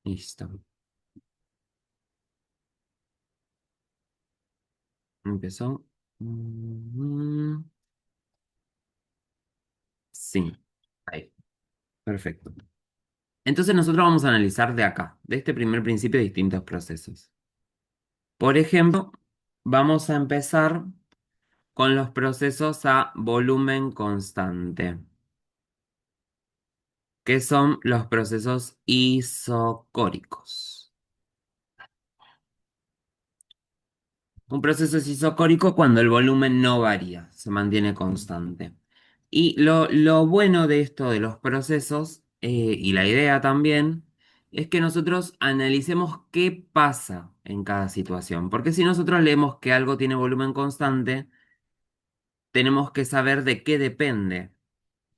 Listo. Empezó. Mm, Sí. Ahí. Perfecto. Entonces nosotros vamos a analizar de acá, de este primer principio, distintos procesos. Por ejemplo, vamos a empezar con los procesos a volumen constante, que son los procesos isocóricos. Un proceso es isocórico cuando el volumen no varía, se mantiene constante. Y lo bueno de esto de los procesos, y la idea también, es que nosotros analicemos qué pasa en cada situación. Porque si nosotros leemos que algo tiene volumen constante, tenemos que saber de qué depende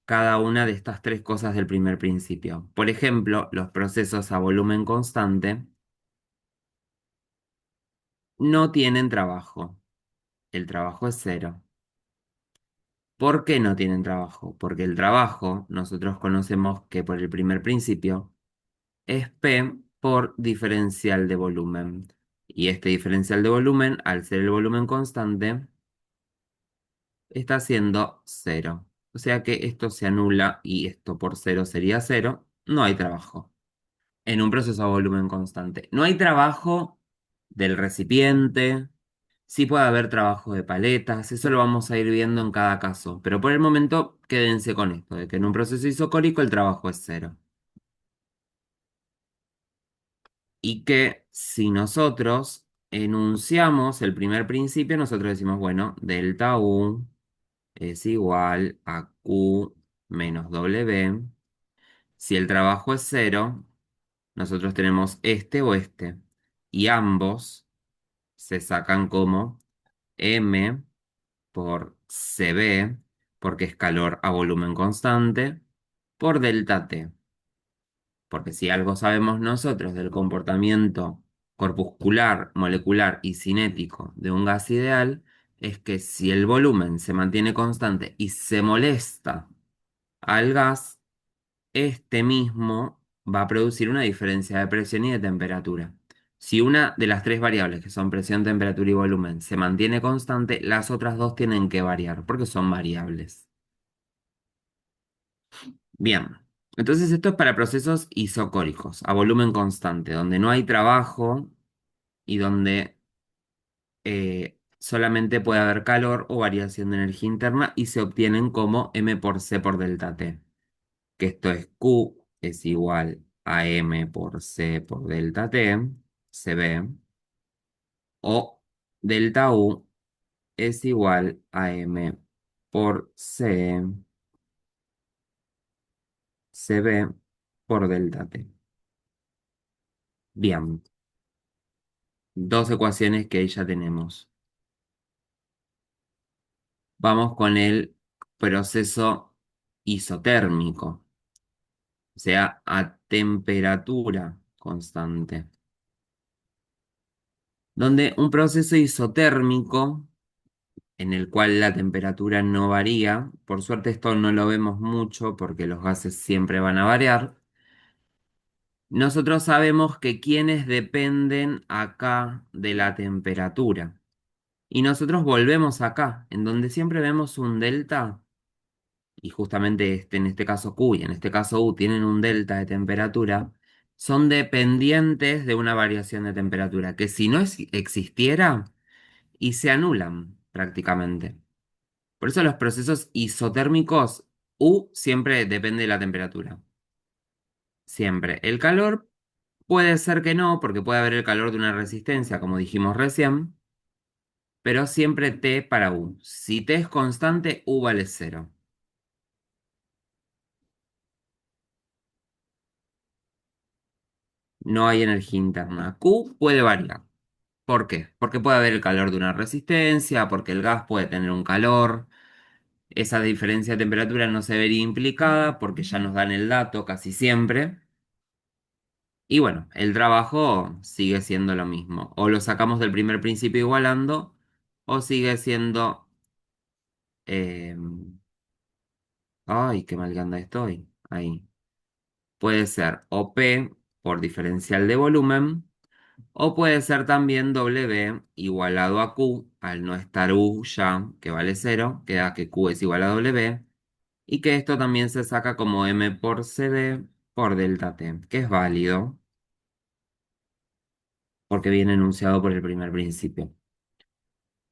cada una de estas tres cosas del primer principio. Por ejemplo, los procesos a volumen constante no tienen trabajo. El trabajo es cero. ¿Por qué no tienen trabajo? Porque el trabajo, nosotros conocemos que por el primer principio, es P por diferencial de volumen. Y este diferencial de volumen, al ser el volumen constante, está siendo cero. O sea que esto se anula y esto por cero sería cero. No hay trabajo en un proceso a volumen constante. No hay trabajo del recipiente. Sí puede haber trabajo de paletas, eso lo vamos a ir viendo en cada caso, pero por el momento quédense con esto, de que en un proceso isocórico el trabajo es cero. Y que si nosotros enunciamos el primer principio, nosotros decimos, bueno, delta U es igual a Q menos W. Si el trabajo es cero, nosotros tenemos este o este, y ambos se sacan como M por CB, porque es calor a volumen constante, por delta T. Porque si algo sabemos nosotros del comportamiento corpuscular, molecular y cinético de un gas ideal, es que si el volumen se mantiene constante y se molesta al gas, este mismo va a producir una diferencia de presión y de temperatura. Si una de las tres variables, que son presión, temperatura y volumen, se mantiene constante, las otras dos tienen que variar, porque son variables. Bien, entonces esto es para procesos isocóricos, a volumen constante, donde no hay trabajo y donde solamente puede haber calor o variación de energía interna y se obtienen como M por C por delta T, que esto es Q es igual a M por C por delta T, CB, o delta U es igual a M por C, CB por delta T. Bien, dos ecuaciones que ya tenemos. Vamos con el proceso isotérmico, o sea, a temperatura constante, donde un proceso isotérmico en el cual la temperatura no varía, por suerte esto no lo vemos mucho porque los gases siempre van a variar, nosotros sabemos que quienes dependen acá de la temperatura. Y nosotros volvemos acá, en donde siempre vemos un delta, y justamente en este caso Q y en este caso U tienen un delta de temperatura, son dependientes de una variación de temperatura, que si no existiera, y se anulan prácticamente. Por eso los procesos isotérmicos, U siempre depende de la temperatura. Siempre. El calor puede ser que no, porque puede haber el calor de una resistencia, como dijimos recién, pero siempre T para U. Si T es constante, U vale cero. No hay energía interna. Q puede variar. ¿Por qué? Porque puede haber el calor de una resistencia, porque el gas puede tener un calor. Esa diferencia de temperatura no se vería implicada porque ya nos dan el dato casi siempre. Y bueno, el trabajo sigue siendo lo mismo. O lo sacamos del primer principio igualando, o sigue siendo... eh, ay, qué mal que anda estoy. Ahí. Puede ser o P. por diferencial de volumen, o puede ser también W igualado a Q, al no estar U ya, que vale cero, queda que Q es igual a W, y que esto también se saca como M por CD por delta T, que es válido, porque viene enunciado por el primer principio.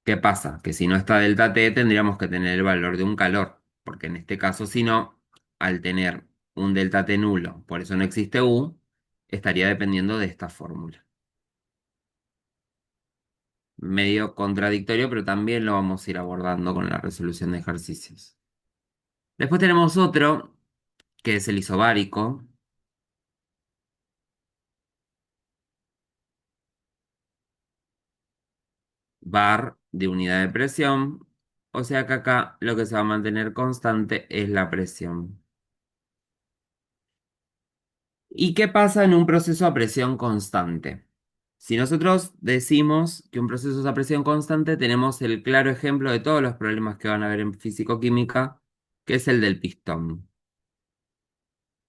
¿Qué pasa? Que si no está delta T tendríamos que tener el valor de un calor, porque en este caso si no, al tener un delta T nulo, por eso no existe U, estaría dependiendo de esta fórmula. Medio contradictorio, pero también lo vamos a ir abordando con la resolución de ejercicios. Después tenemos otro, que es el isobárico, bar de unidad de presión, o sea que acá lo que se va a mantener constante es la presión. ¿Y qué pasa en un proceso a presión constante? Si nosotros decimos que un proceso es a presión constante, tenemos el claro ejemplo de todos los problemas que van a haber en físico-química, que es el del pistón.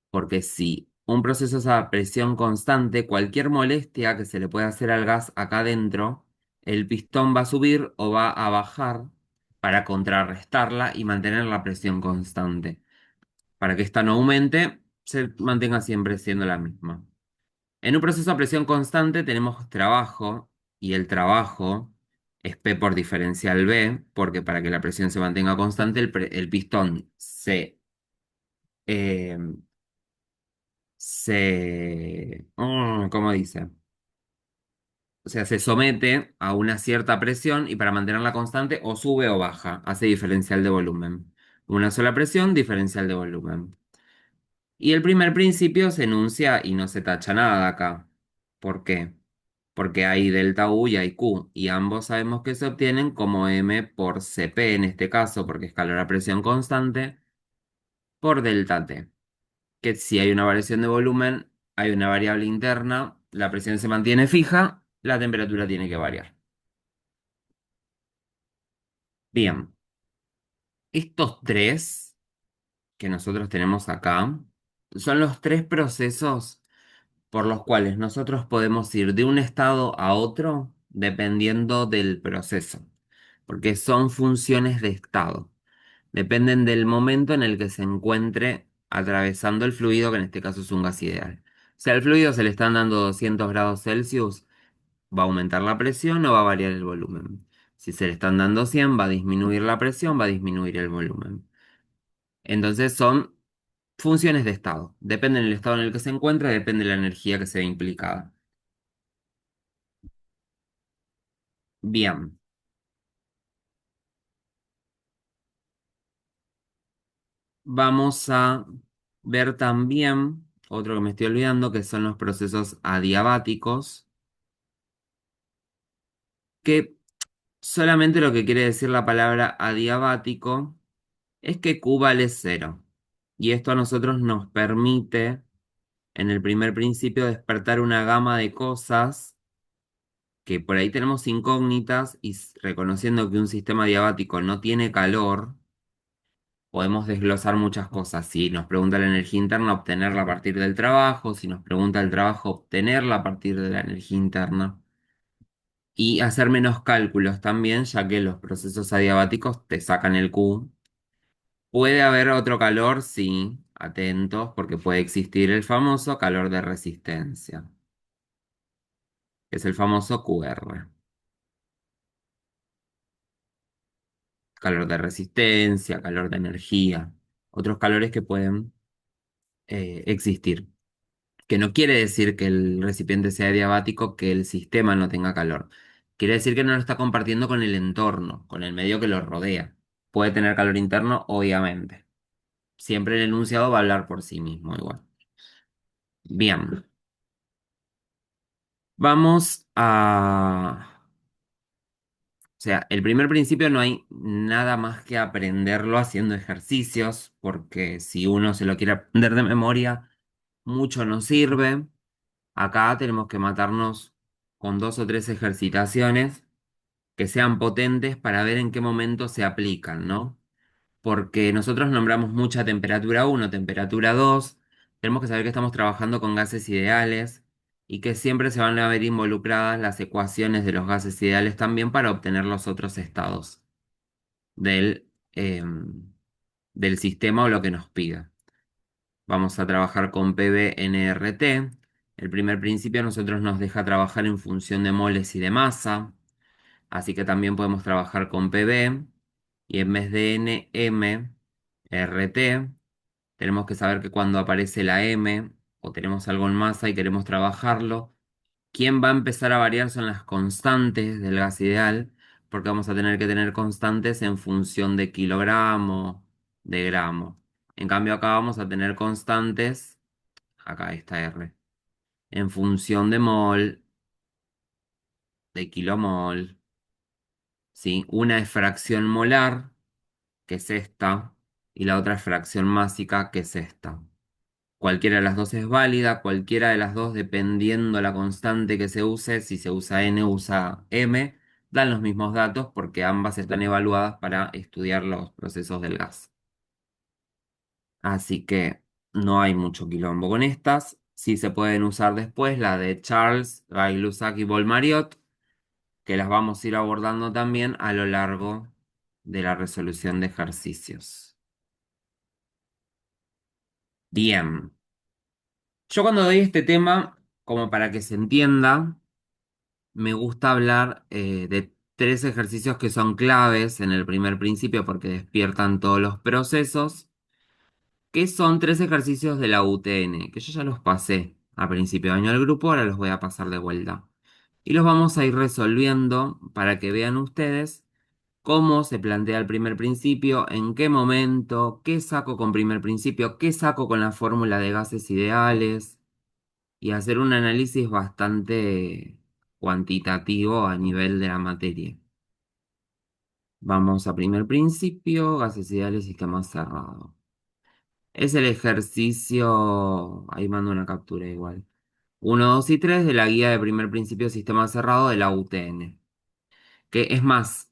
Porque si un proceso es a presión constante, cualquier molestia que se le pueda hacer al gas acá adentro, el pistón va a subir o va a bajar para contrarrestarla y mantener la presión constante. Para que esta no aumente, se mantenga siempre siendo la misma. En un proceso a presión constante tenemos trabajo y el trabajo es P por diferencial B, porque para que la presión se mantenga constante, el pistón eh, ¿cómo dice? O sea, se somete a una cierta presión y para mantenerla constante o sube o baja, hace diferencial de volumen. Una sola presión, diferencial de volumen. Y el primer principio se enuncia y no se tacha nada acá. ¿Por qué? Porque hay delta U y hay Q, y ambos sabemos que se obtienen como M por Cp en este caso, porque es calor a presión constante, por delta T. Que si hay una variación de volumen, hay una variable interna, la presión se mantiene fija, la temperatura tiene que variar. Bien, estos tres que nosotros tenemos acá son los tres procesos por los cuales nosotros podemos ir de un estado a otro dependiendo del proceso, porque son funciones de estado. Dependen del momento en el que se encuentre atravesando el fluido, que en este caso es un gas ideal. Si al fluido se le están dando 200 grados Celsius, va a aumentar la presión o va a variar el volumen. Si se le están dando 100, va a disminuir la presión, va a disminuir el volumen. Entonces son funciones de estado. Depende del estado en el que se encuentra, depende de la energía que se ve implicada. Bien, vamos a ver también otro que me estoy olvidando, que son los procesos adiabáticos, que solamente lo que quiere decir la palabra adiabático es que Q vale cero. Y esto a nosotros nos permite, en el primer principio, despertar una gama de cosas que por ahí tenemos incógnitas y reconociendo que un sistema adiabático no tiene calor, podemos desglosar muchas cosas. Si nos pregunta la energía interna, obtenerla a partir del trabajo. Si nos pregunta el trabajo, obtenerla a partir de la energía interna. Y hacer menos cálculos también, ya que los procesos adiabáticos te sacan el Q. Puede haber otro calor, sí, atentos, porque puede existir el famoso calor de resistencia, que es el famoso QR. Calor de resistencia, calor de energía, otros calores que pueden existir. Que no quiere decir que el recipiente sea diabático, que el sistema no tenga calor. Quiere decir que no lo está compartiendo con el entorno, con el medio que lo rodea. Puede tener calor interno, obviamente. Siempre el enunciado va a hablar por sí mismo igual. Bien, vamos a... O sea, el primer principio no hay nada más que aprenderlo haciendo ejercicios, porque si uno se lo quiere aprender de memoria, mucho no sirve. Acá tenemos que matarnos con dos o tres ejercitaciones que sean potentes para ver en qué momento se aplican, ¿no? Porque nosotros nombramos mucha temperatura 1, temperatura 2, Tenemos que saber que estamos trabajando con gases ideales y que siempre se van a ver involucradas las ecuaciones de los gases ideales también para obtener los otros estados del sistema o lo que nos pida. Vamos a trabajar con PBNRT. El primer principio a nosotros nos deja trabajar en función de moles y de masa, así que también podemos trabajar con PB y en vez de NMRT tenemos que saber que cuando aparece la M o tenemos algo en masa y queremos trabajarlo, quién va a empezar a variar son las constantes del gas ideal, porque vamos a tener que tener constantes en función de kilogramo, de gramo. En cambio acá vamos a tener constantes, acá está R, en función de mol, de kilomol, ¿sí? Una es fracción molar, que es esta, y la otra es fracción másica, que es esta. Cualquiera de las dos es válida, cualquiera de las dos, dependiendo la constante que se use, si se usa N o usa M, dan los mismos datos porque ambas están evaluadas para estudiar los procesos del gas. Así que no hay mucho quilombo con estas. Sí se pueden usar después la de Charles, Gay-Lussac y Boll-Mariotte, que las vamos a ir abordando también a lo largo de la resolución de ejercicios. Bien, yo cuando doy este tema, como para que se entienda, me gusta hablar de tres ejercicios que son claves en el primer principio porque despiertan todos los procesos, que son tres ejercicios de la UTN, que yo ya los pasé a principio de año al grupo, ahora los voy a pasar de vuelta. Y los vamos a ir resolviendo para que vean ustedes cómo se plantea el primer principio, en qué momento, qué saco con primer principio, qué saco con la fórmula de gases ideales y hacer un análisis bastante cuantitativo a nivel de la materia. Vamos a primer principio, gases ideales, sistema cerrado. Es el ejercicio, ahí mando una captura igual. Uno, 2 y 3 de la guía de primer principio sistema cerrado de la UTN. Que es más,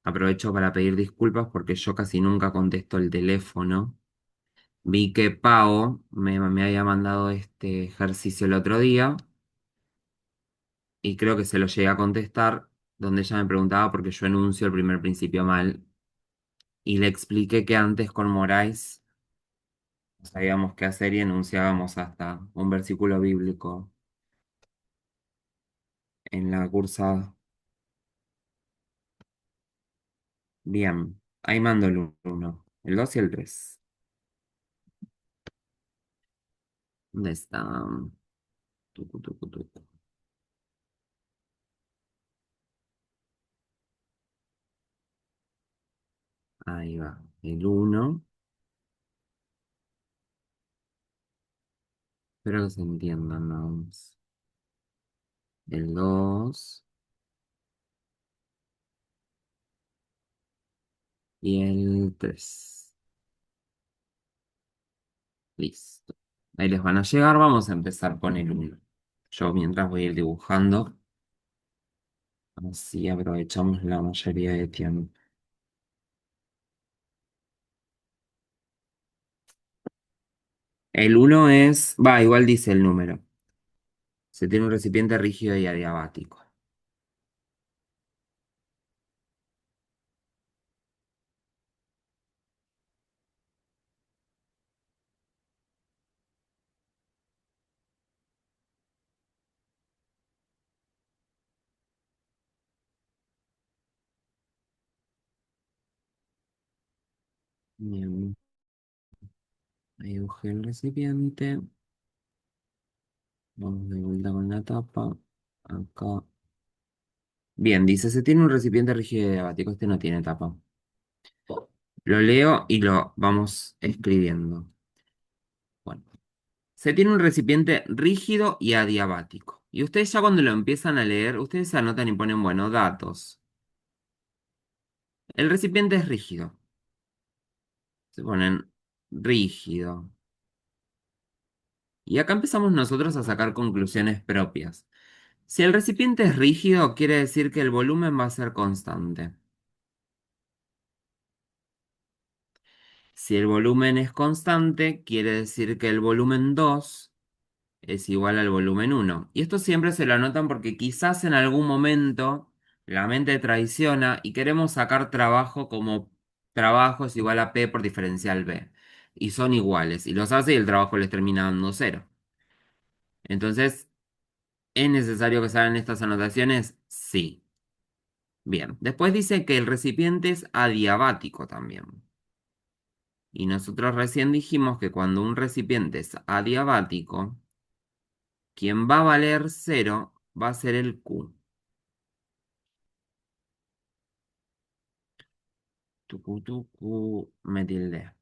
aprovecho para pedir disculpas porque yo casi nunca contesto el teléfono. Vi que Pau me había mandado este ejercicio el otro día y creo que se lo llegué a contestar, donde ella me preguntaba por qué yo enuncio el primer principio mal. Y le expliqué que antes con Moraes no sabíamos qué hacer y enunciábamos hasta un versículo bíblico en la cursada. Bien, ahí mando el uno, el 2 y el 3. ¿Dónde está? Tucu, tucu, tucu. Ahí va. El uno. Espero que se entiendan, ¿no? El 2 y el 3. Listo. Ahí les van a llegar. Vamos a empezar con el uno. Yo mientras voy a ir dibujando. Así aprovechamos la mayoría de tiempo. El uno es, va, igual dice el número. Se tiene un recipiente rígido y adiabático. Bien, ahí dibujé el recipiente. Vamos de vuelta con la tapa. Acá. Bien, dice, se tiene un recipiente rígido y adiabático. Este no tiene tapa. Lo leo y lo vamos escribiendo. Bueno, se tiene un recipiente rígido y adiabático. Y ustedes ya cuando lo empiezan a leer, ustedes anotan y ponen, bueno, datos. El recipiente es rígido. Se ponen rígido. Y acá empezamos nosotros a sacar conclusiones propias. Si el recipiente es rígido, quiere decir que el volumen va a ser constante. Si el volumen es constante, quiere decir que el volumen 2 es igual al volumen uno. Y esto siempre se lo anotan porque quizás en algún momento la mente traiciona y queremos sacar trabajo como trabajo es igual a P por diferencial B. Y son iguales. Y los hace y el trabajo les termina dando cero. Entonces, ¿es necesario que se hagan estas anotaciones? Sí. Bien. Después dice que el recipiente es adiabático también. Y nosotros recién dijimos que cuando un recipiente es adiabático, quien va a valer cero va a ser el Q. Tucu, tucu, me tilde.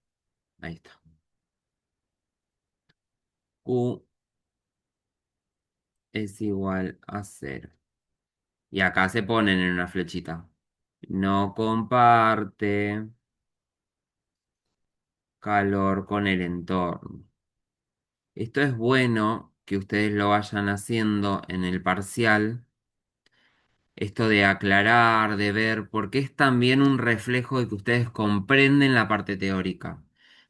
Ahí está. Q es igual a cero. Y acá se ponen en una flechita. No comparte calor con el entorno. Esto es bueno que ustedes lo vayan haciendo en el parcial. Esto de aclarar, de ver, porque es también un reflejo de que ustedes comprenden la parte teórica.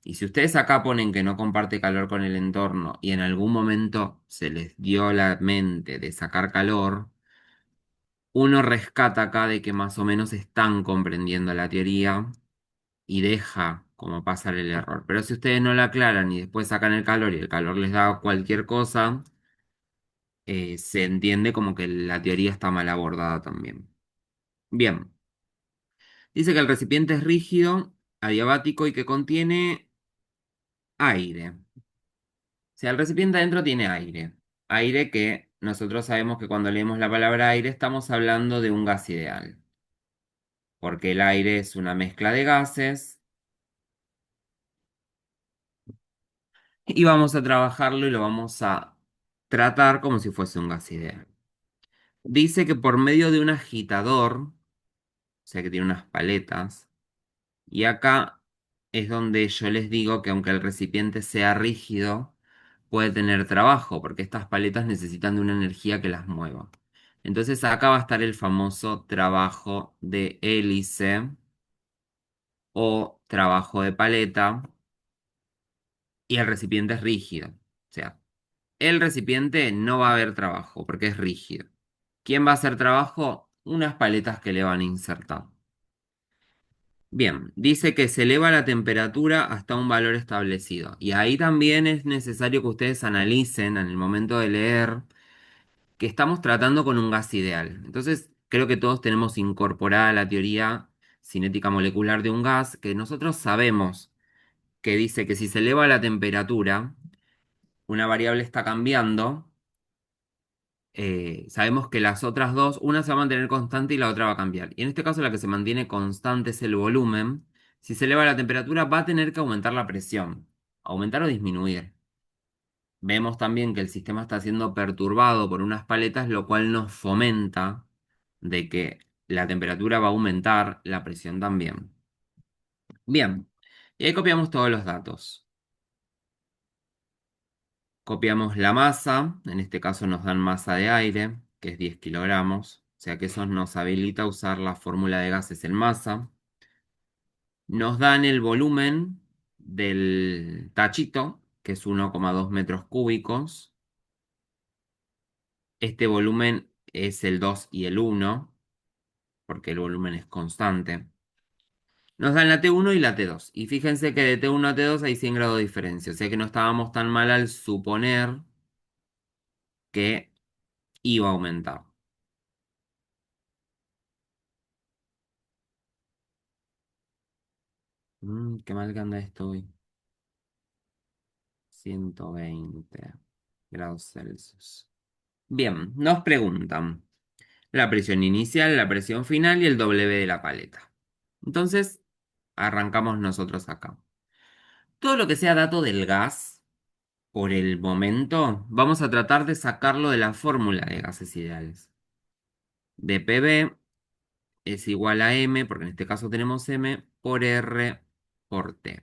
Y si ustedes acá ponen que no comparte calor con el entorno y en algún momento se les dio la mente de sacar calor, uno rescata acá de que más o menos están comprendiendo la teoría y deja como pasar el error. Pero si ustedes no la aclaran y después sacan el calor y el calor les da cualquier cosa, se entiende como que la teoría está mal abordada también. Bien. Dice que el recipiente es rígido, adiabático y que contiene aire. O sea, el recipiente adentro tiene aire. Aire que nosotros sabemos que cuando leemos la palabra aire estamos hablando de un gas ideal. Porque el aire es una mezcla de gases y vamos a trabajarlo y lo vamos a tratar como si fuese un gas ideal. Dice que por medio de un agitador, o sea que tiene unas paletas, y acá es donde yo les digo que aunque el recipiente sea rígido, puede tener trabajo, porque estas paletas necesitan de una energía que las mueva. Entonces acá va a estar el famoso trabajo de hélice o trabajo de paleta y el recipiente es rígido. O sea, el recipiente no va a haber trabajo porque es rígido. ¿Quién va a hacer trabajo? Unas paletas que le van a insertar. Bien, dice que se eleva la temperatura hasta un valor establecido. Y ahí también es necesario que ustedes analicen en el momento de leer que estamos tratando con un gas ideal. Entonces, creo que todos tenemos incorporada la teoría cinética molecular de un gas, que nosotros sabemos que dice que si se eleva la temperatura, una variable está cambiando. Sabemos que las otras dos, una se va a mantener constante y la otra va a cambiar. Y en este caso la que se mantiene constante es el volumen. Si se eleva la temperatura va a tener que aumentar la presión, aumentar o disminuir. Vemos también que el sistema está siendo perturbado por unas paletas, lo cual nos fomenta de que la temperatura va a aumentar, la presión también. Bien, y ahí copiamos todos los datos. Copiamos la masa, en este caso nos dan masa de aire, que es 10 kilogramos, o sea que eso nos habilita a usar la fórmula de gases en masa. Nos dan el volumen del tachito, que es 1,2 metros cúbicos. Este volumen es el 2 y el 1, porque el volumen es constante. Nos dan la T1 y la T2. Y fíjense que de T1 a T2 hay 100 grados de diferencia. O sea que no estábamos tan mal al suponer que iba a aumentar. Qué mal que anda esto hoy. 120 grados Celsius. Bien, nos preguntan la presión inicial, la presión final y el W de la paleta. Entonces, arrancamos nosotros acá. Todo lo que sea dato del gas, por el momento, vamos a tratar de sacarlo de la fórmula de gases ideales. dPV es igual a M, porque en este caso tenemos M, por R por T.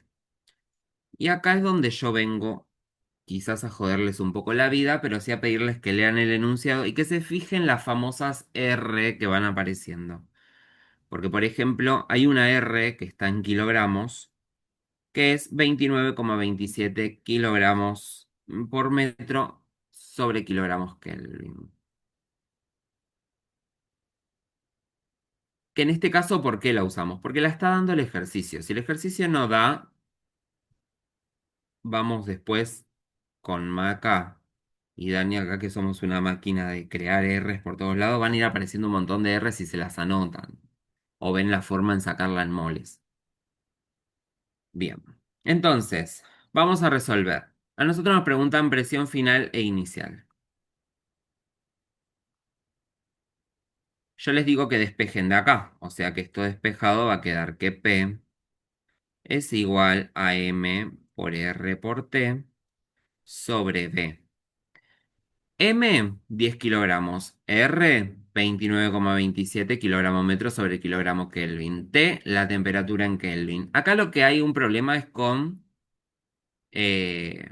Y acá es donde yo vengo quizás a joderles un poco la vida, pero sí a pedirles que lean el enunciado y que se fijen las famosas R que van apareciendo. Porque, por ejemplo, hay una R que está en kilogramos, que es 29,27 kilogramos por metro sobre kilogramos Kelvin. Que en este caso, ¿por qué la usamos? Porque la está dando el ejercicio. Si el ejercicio no da, vamos después con Maca y Dani acá, que somos una máquina de crear R's por todos lados, van a ir apareciendo un montón de R's si se las anotan. O ven la forma en sacarla en moles. Bien. Entonces, vamos a resolver. A nosotros nos preguntan presión final e inicial. Yo les digo que despejen de acá. O sea que esto despejado va a quedar que P es igual a M por R por T sobre B. M, 10 kilogramos. R, 29,27 kilogramos metro sobre kilogramo Kelvin. T, la temperatura en Kelvin. Acá lo que hay un problema es con eh,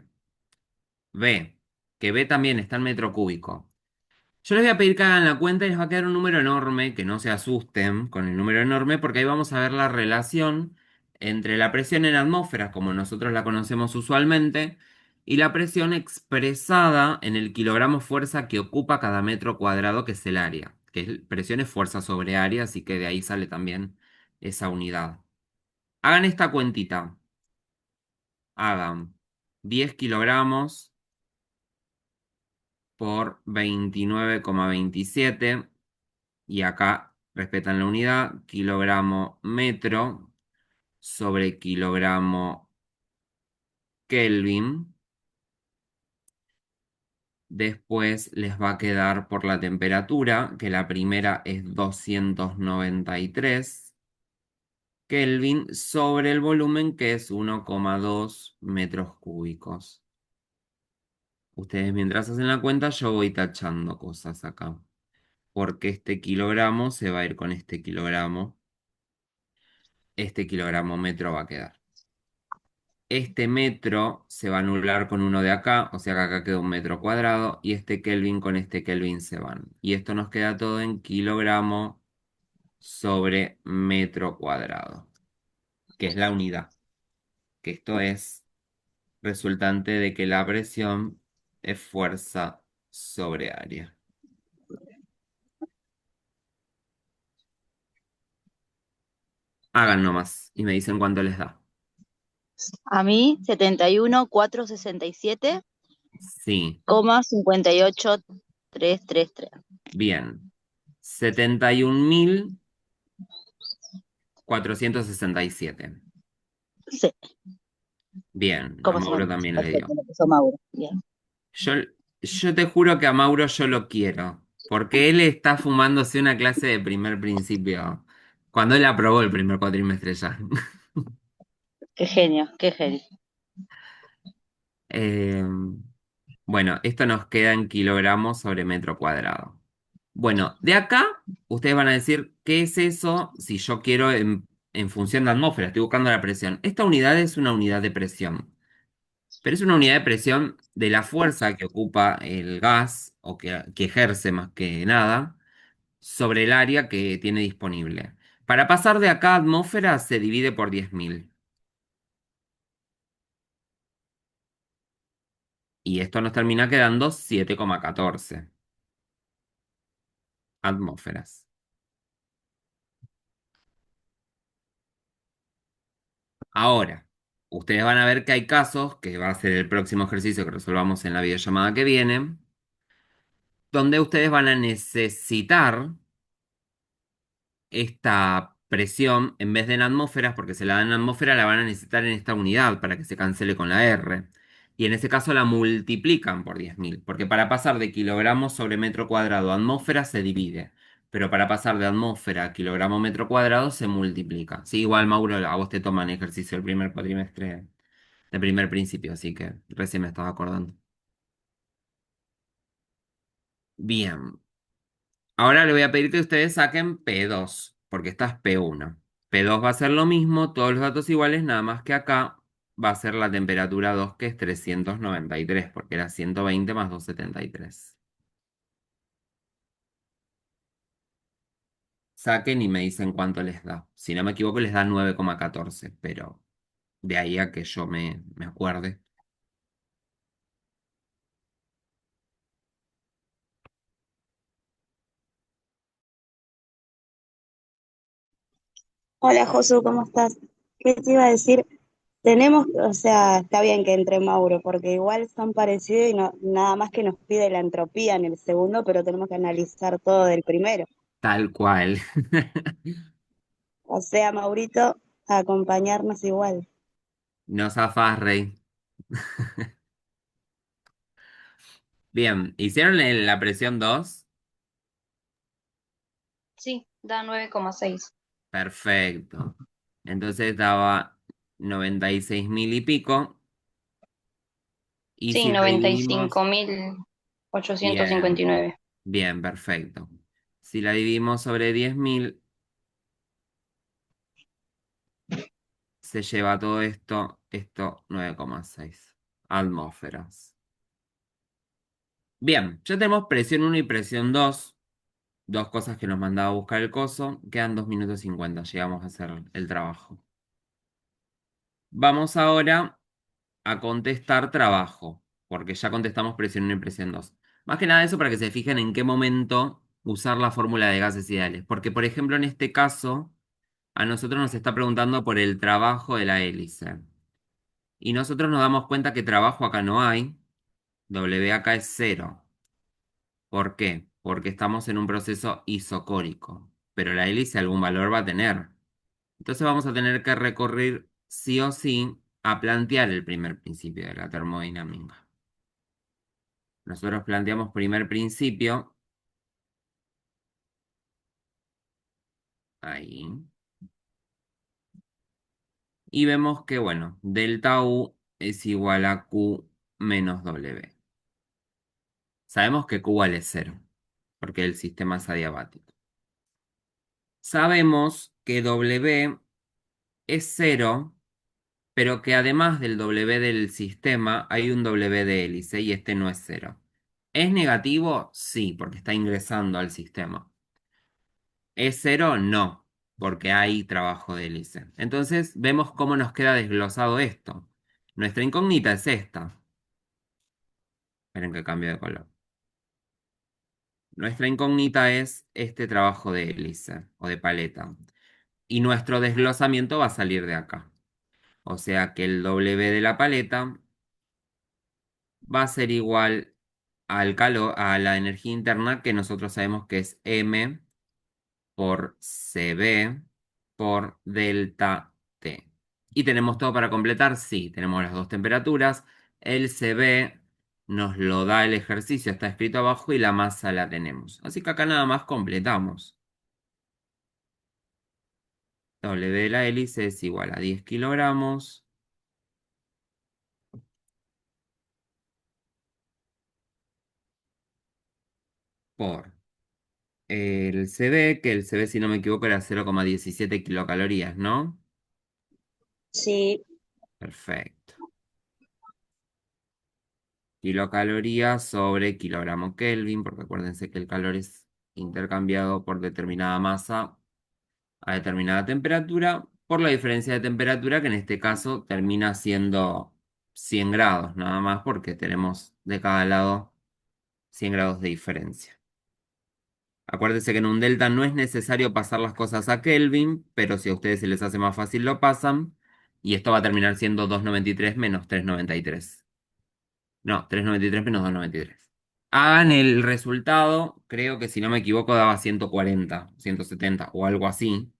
B, que B también está en metro cúbico. Yo les voy a pedir que hagan la cuenta y les va a quedar un número enorme, que no se asusten con el número enorme, porque ahí vamos a ver la relación entre la presión en atmósferas, como nosotros la conocemos usualmente, y la presión expresada en el kilogramo fuerza que ocupa cada metro cuadrado, que es el área, que presión es fuerza sobre área, así que de ahí sale también esa unidad. Hagan esta cuentita. Hagan 10 kilogramos por 29,27. Y acá respetan la unidad, kilogramo metro sobre kilogramo Kelvin. Después les va a quedar por la temperatura, que la primera es 293 Kelvin sobre el volumen, que es 1,2 metros cúbicos. Ustedes mientras hacen la cuenta, yo voy tachando cosas acá. Porque este kilogramo se va a ir con este kilogramo. Este kilogramo metro va a quedar. Este metro se va a anular con uno de acá, o sea que acá queda un metro cuadrado, y este Kelvin con este Kelvin se van. Y esto nos queda todo en kilogramo sobre metro cuadrado, que es la unidad. Que esto es resultante de que la presión es fuerza sobre área. Hagan nomás y me dicen cuánto les da. A mí, 71.467,58.333. Sí, bien. 71.467. Sí, Bien, a ¿cómo se Mauro llama? también le dio. Perfecto, lo puso Mauro. Bien. Yo, yo te juro que a Mauro yo lo quiero, porque él está fumándose una clase de primer principio, cuando él aprobó el primer cuatrimestre ya. Qué genio, qué genio. Eh, bueno, esto nos queda en kilogramos sobre metro cuadrado. Bueno, de acá ustedes van a decir, ¿qué es eso si yo quiero en función de atmósfera? Estoy buscando la presión. Esta unidad es una unidad de presión. Pero es una unidad de presión de la fuerza que ocupa el gas o que ejerce más que nada sobre el área que tiene disponible. Para pasar de acá a atmósfera se divide por 10.000. Y esto nos termina quedando 7,14 atmósferas. Ahora, ustedes van a ver que hay casos, que va a ser el próximo ejercicio que resolvamos en la videollamada que viene, donde ustedes van a necesitar esta presión, en vez de en atmósferas, porque se la dan en atmósfera, la van a necesitar en esta unidad para que se cancele con la R. Y en ese caso la multiplican por 10.000, porque para pasar de kilogramos sobre metro cuadrado a atmósfera se divide, pero para pasar de atmósfera a kilogramo metro cuadrado se multiplica. Sí, igual Mauro, a vos te toman ejercicio el primer cuatrimestre de primer principio, así que recién me estaba acordando. Bien. Ahora le voy a pedir que ustedes saquen P2, porque esta es P1. P2 va a ser lo mismo, todos los datos iguales, nada más que acá va a ser la temperatura 2, que es 393, porque era 120 más 273. Saquen y me dicen cuánto les da. Si no me equivoco, les da 9,14, pero De ahí a que yo me acuerde. Hola Josu, ¿cómo estás? ¿Qué te iba a decir? Tenemos, o sea, está bien que entre Mauro, porque igual son parecidos y no, nada más que nos pide la entropía en el segundo, pero tenemos que analizar todo del primero. Tal cual. O sea, Maurito, a acompañarnos igual. No zafás, Rey. Bien, ¿hicieron la presión 2? Sí, da 9,6. Perfecto. Entonces daba 96.000 y pico. Y Sí, si la noventa y dividimos, cinco mil ochocientos cincuenta y bien, nueve. bien, perfecto. Si la dividimos sobre 10.000, se lleva todo esto 9,6 atmósferas. Bien, ya tenemos presión 1 y presión 2, dos cosas que nos mandaba a buscar el coso. Quedan 2 minutos 50, llegamos a hacer el trabajo. Vamos ahora a contestar trabajo, porque ya contestamos presión 1 y presión 2. Más que nada eso para que se fijen en qué momento usar la fórmula de gases ideales. Porque, por ejemplo, en este caso, a nosotros nos está preguntando por el trabajo de la hélice. Y nosotros nos damos cuenta que trabajo acá no hay, W acá es cero. ¿Por qué? Porque estamos en un proceso isocórico, pero la hélice algún valor va a tener. Entonces vamos a tener que recurrir sí o sí a plantear el primer principio de la termodinámica. Nosotros planteamos primer principio, ahí, y vemos que, bueno, delta U es igual a Q menos W. Sabemos que Q vale cero, porque el sistema es adiabático. Sabemos que W es cero, pero que además del W del sistema hay un W de hélice y este no es cero. ¿Es negativo? Sí, porque está ingresando al sistema. ¿Es cero? No, porque hay trabajo de hélice. Entonces vemos cómo nos queda desglosado esto. Nuestra incógnita es esta. Esperen que cambie de color. Nuestra incógnita es este trabajo de hélice o de paleta. Y nuestro desglosamiento va a salir de acá. O sea que el W de la paleta va a ser igual al calor, a la energía interna que nosotros sabemos que es M por CB por delta T. ¿Y tenemos todo para completar? Sí, tenemos las dos temperaturas. El CB nos lo da el ejercicio, está escrito abajo y la masa la tenemos. Así que acá nada más completamos. W de la hélice es igual a 10 kilogramos por el CB, que el CB si no me equivoco era 0,17 kilocalorías, ¿no? Sí, Perfecto. Kilocalorías sobre kilogramo Kelvin, porque acuérdense que el calor es intercambiado por determinada masa a determinada temperatura, por la diferencia de temperatura que en este caso termina siendo 100 grados, nada más porque tenemos de cada lado 100 grados de diferencia. Acuérdense que en un delta no es necesario pasar las cosas a Kelvin, pero si a ustedes se les hace más fácil lo pasan, y esto va a terminar siendo 293 menos 393. No, 393 menos 293. Hagan el resultado, creo que si no me equivoco daba 140, 170 o algo así.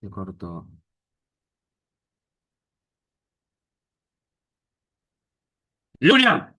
Se cortó. ¡Luna!